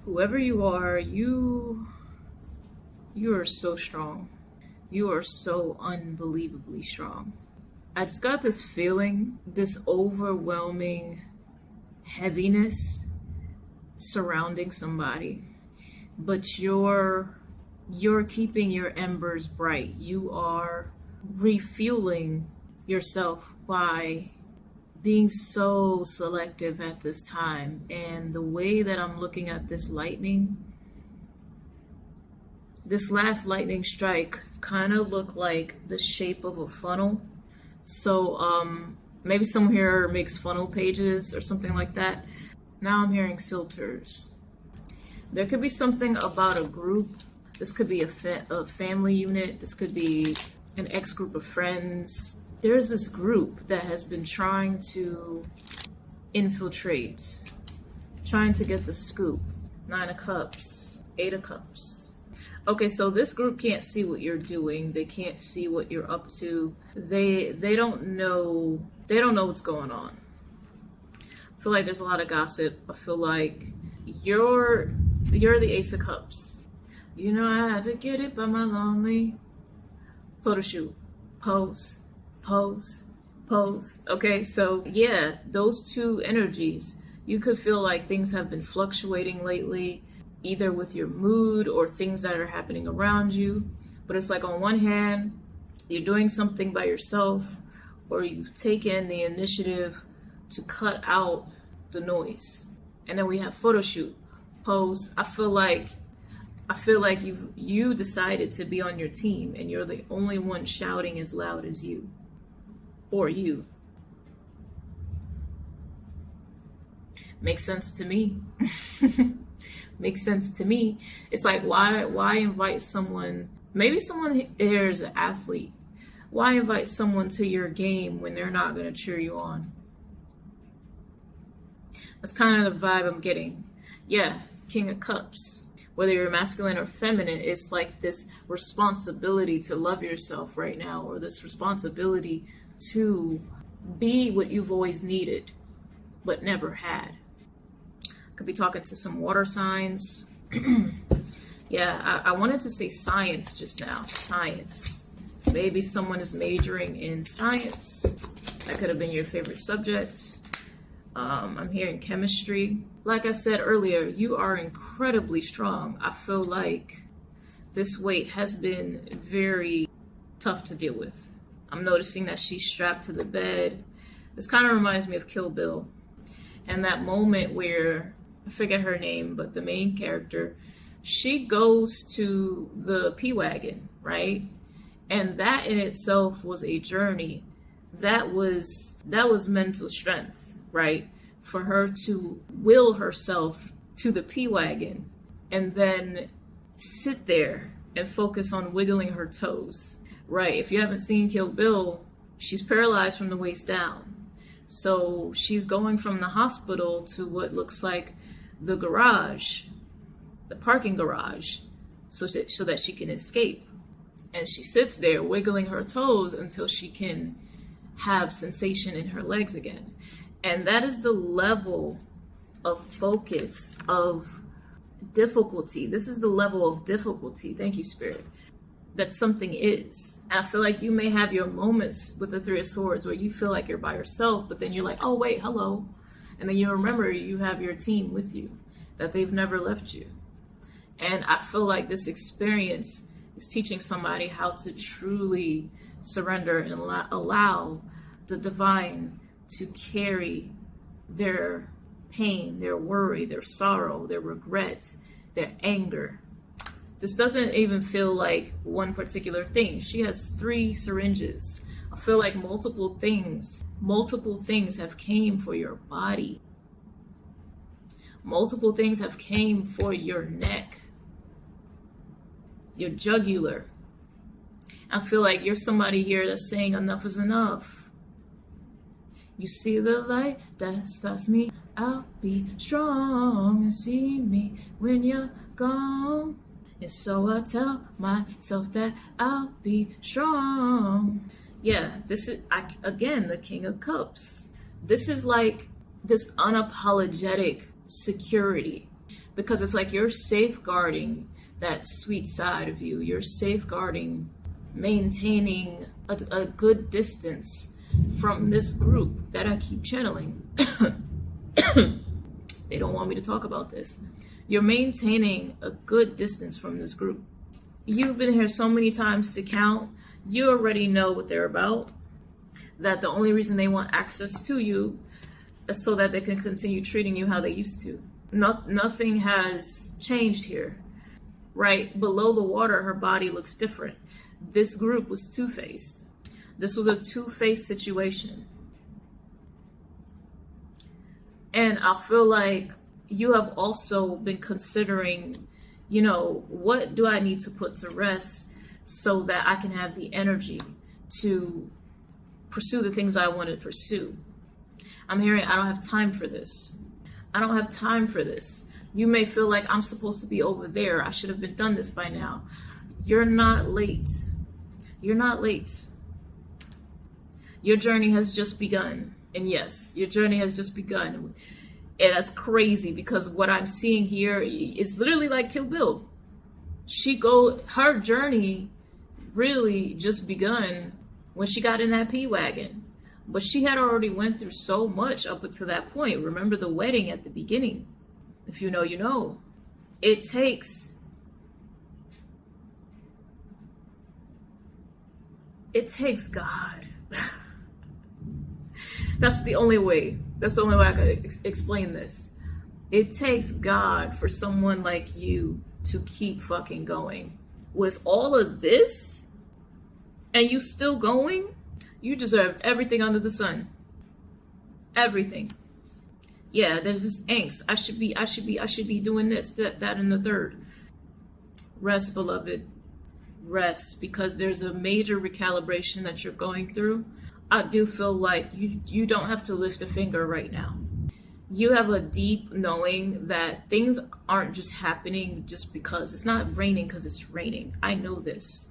Whoever you are, you are so strong. You are so unbelievably strong. I just got this feeling, this overwhelming heaviness surrounding somebody, but you're keeping your embers bright. You are refueling yourself by being so selective at this time. And the way that I'm looking at this lightning, this last lightning strike kind of looked like the shape of a funnel. So maybe someone here makes funnel pages or something like that. Now I'm hearing filters. There could be something about a group. This could be a family unit. This could be an ex group of friends. There's this group that has been trying to infiltrate, trying to get the scoop. 9 of Cups, 8 of Cups. Okay, so this group can't see what you're doing. They can't see what you're up to. They don't know what's going on. I feel like there's a lot of gossip. I feel like you're the Ace of Cups. You know I had to get it by my lonely. Photo shoot. Pose. Pose. Pose. Okay, so yeah, those two energies. You could feel like things have been fluctuating lately, either with your mood or things that are happening around you. But it's like on one hand, you're doing something by yourself, or you've taken the initiative to cut out the noise. And then we have photo shoot, pose. I feel like you decided to be on your team, and you're the only one shouting as loud as you, or you. Makes sense to me. Makes sense to me. It's like, why invite someone? Maybe someone here is an athlete. Why invite someone to your game when they're not going to cheer you on? That's kind of the vibe I'm getting. Yeah, King of Cups. Whether you're masculine or feminine, it's like this responsibility to love yourself right now, or this responsibility to be what you've always needed, but never had. Could be talking to some water signs. Yeah, I wanted to say science just now. Science. Maybe someone is majoring in science. That could have been your favorite subject. I'm hearing chemistry. Like I said earlier, you are incredibly strong. I feel like this weight has been very tough to deal with. I'm noticing that she's strapped to the bed. This kind of reminds me of Kill Bill. And that moment where, I forget her name, but the main character, she goes to the P-Wagon, right? And that in itself was a journey. That was mental strength, right? For her to will herself to the P-Wagon and then sit there and focus on wiggling her toes, right? If you haven't seen Kill Bill, she's paralyzed from the waist down. So she's going from the hospital to what looks like the garage, the parking garage, so that she can escape. And she sits there wiggling her toes until she can have sensation in her legs again. And that is the level of focus, of difficulty. This is the level of difficulty, thank you, Spirit, that something is. And I feel like you may have your moments with the Three of Swords where you feel like you're by yourself, but then you're like, oh, wait, hello. And then you remember you have your team with you, that they've never left you. And I feel like this experience is teaching somebody how to truly surrender and allow the divine to carry their pain, their worry, their sorrow, their regret, their anger. This doesn't even feel like one particular thing. She has 3 syringes. I feel like multiple things have came for your body. Multiple things have came for your neck, your jugular. I feel like you're somebody here that's saying enough is enough. You see the light that starts me, I'll be strong, and see me when you're gone. And so I tell myself that I'll be strong. Yeah, this is, again, the King of Cups. This is like this unapologetic security. because it's like you're safeguarding that sweet side of you. You're safeguarding, maintaining a good distance from this group that I keep channeling. They don't want me to talk about this. You're maintaining a good distance from this group. You've been here so many times to count. You already know what they're about. That the only reason they want access to you is so that they can continue treating you how they used to. Nothing has changed here. Right below the water, her body looks different. This group was two-faced. This was a two-faced situation. And I feel like you have also been considering, you know, what do I need to put to rest so that I can have the energy to pursue the things I want to pursue. I'm hearing I don't have time for this. I don't have time for this. You may feel like I'm supposed to be over there. I should have been done this by now. You're not late. You're not late. Your journey has just begun. And yes, your journey has just begun. And that's crazy because what I'm seeing here is literally like Kill Bill. Her journey really just begun when she got in that P-Wagon. But she had already went through so much up until that point. Remember the wedding at the beginning. If you know, you know. It takes God. That's the only way. That's the only way I could explain this. It takes God for someone like you to keep fucking going. With all of this, and you still going, you deserve everything under the sun. Everything. Yeah, there's this angst. I should be doing this, that, and the third. Rest, beloved. Rest, because there's a major recalibration that you're going through. I do feel like you don't have to lift a finger right now. You have a deep knowing that things aren't just happening just because. It's not raining because it's raining. I know this.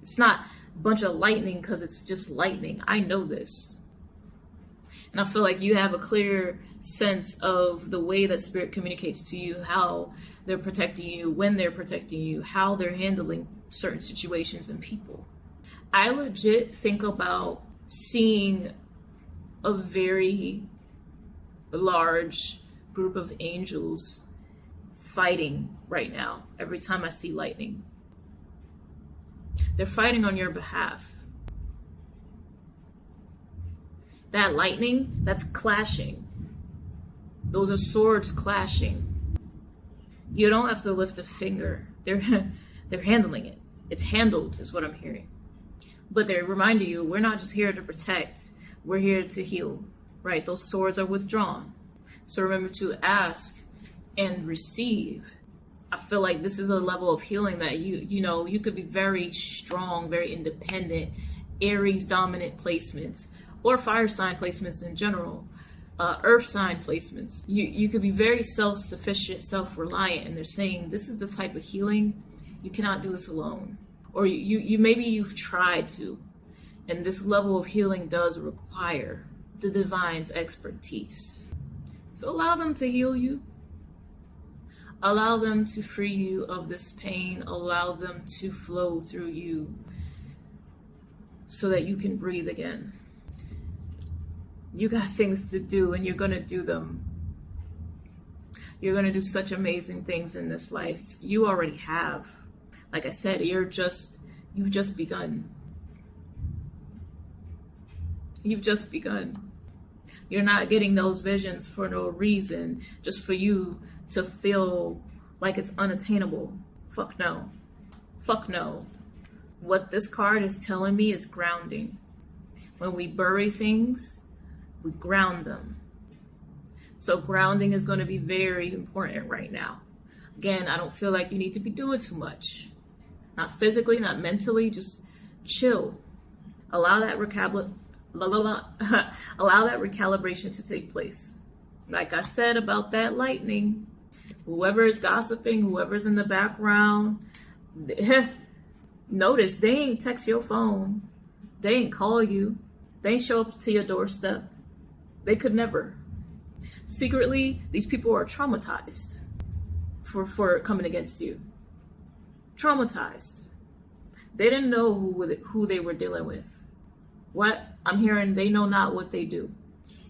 It's not a bunch of lightning because it's just lightning. I know this. And I feel like you have a clear sense of the way that Spirit communicates to you, how they're protecting you, when they're protecting you, how they're handling certain situations and people. I legit think about seeing a very large group of angels fighting right now every time I see lightning. They're fighting on your behalf. That lightning, that's clashing. Those are swords clashing. You don't have to lift a finger. They're handling it. It's handled is what I'm hearing. But they're reminding you, we're not just here to protect. We're here to heal, right? Those swords are withdrawn. So remember to ask and receive. I feel like this is a level of healing that you could be very strong, very independent, Aries dominant placements, or fire sign placements in general, earth sign placements. You could be very self-sufficient, self-reliant, and they're saying this is the type of healing, you cannot do this alone. Or maybe you've tried to, and this level of healing does require the divine's expertise. So allow them to heal you. Allow them to free you of this pain. Allow them to flow through you so that you can breathe again. You got things to do and you're going to do them. You're going to do such amazing things in this life. You already have. Like I said, you've just begun. You've just begun. You're not getting those visions for no reason, just for you to feel like it's unattainable. Fuck no. Fuck no. What this card is telling me is grounding. When we bury things, we ground them. So grounding is going to be very important right now. Again, I don't feel like you need to be doing too much. Not physically, not mentally, just chill. Allow that recalibration to take place. Like I said about that lightning, whoever is gossiping, whoever's in the background, notice they ain't text your phone. They ain't call you. They ain't show up to your doorstep. They could never. Secretly, these people are traumatized. for coming against you. Traumatized. They didn't know who they were dealing with. What I'm hearing, they know not what they do.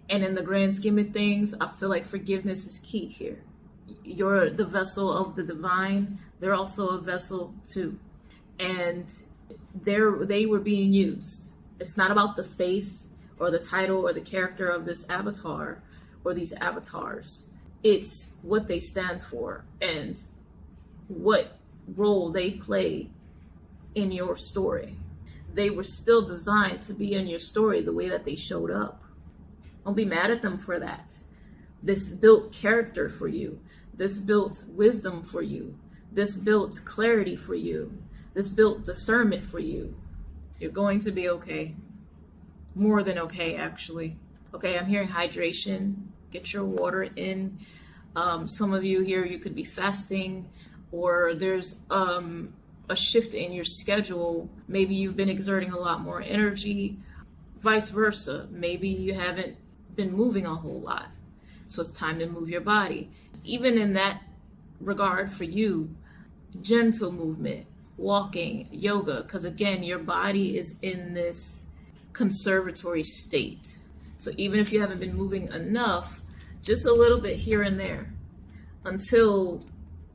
And in the grand scheme of things, I feel like forgiveness is key here. You're the vessel of the divine. They're also a vessel too. And they were being used. It's not about the face or the title or the character of this avatar or these avatars. It's what they stand for and what role they play in your story. They were still designed to be in your story the way that they showed up. Don't be mad at them for that. This built character for you. This built wisdom for you. This built clarity for you. This built discernment for you. You're going to be okay. More than okay, actually. Okay, I'm hearing hydration. Get your water in. Some of you here, you could be fasting, or there's a shift in your schedule. Maybe you've been exerting a lot more energy. Vice versa. Maybe you haven't been moving a whole lot. So it's time to move your body. Even in that regard for you, gentle movement, walking, yoga, because again, your body is in this conservatory state. So even if you haven't been moving enough, just a little bit here and there until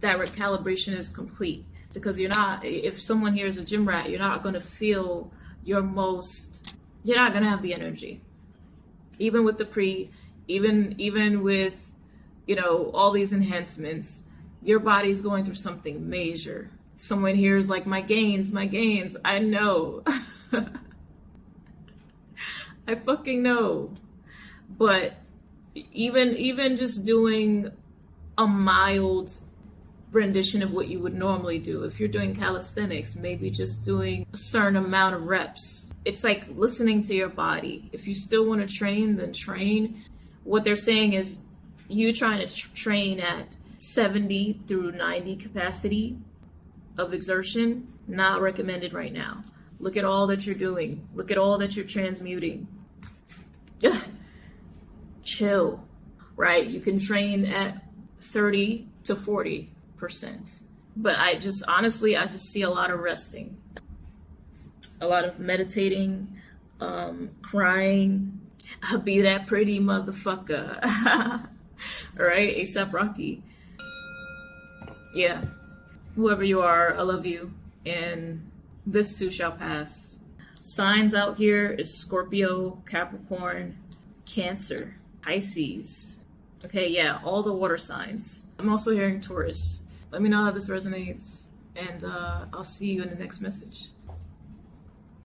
that recalibration is complete. Because you're not, if someone here is a gym rat, you're not going to feel you're not going to have the energy. Even with the even with, all these enhancements, your body's going through something major. Someone here is like, my gains. I know. I fucking know. But even just doing a mild rendition of what you would normally do. If you're doing calisthenics, maybe just doing a certain amount of reps. It's like listening to your body. If you still want to train, then train. What they're saying is you trying to train at 70 through 90 capacity of exertion, not recommended right now. Look at all that you're doing. Look at all that you're transmuting. Chill, right? You can train at 30 to 40%. But I just see a lot of resting, a lot of meditating, crying. I'll be that pretty motherfucker. All right, ASAP Rocky. Yeah, whoever you are, I love you, and this too shall pass. Signs out here is Scorpio, Capricorn, Cancer, Pisces. Okay, yeah, all the water signs. I'm also hearing Taurus. Let me know how this resonates, and I'll see you in the next message.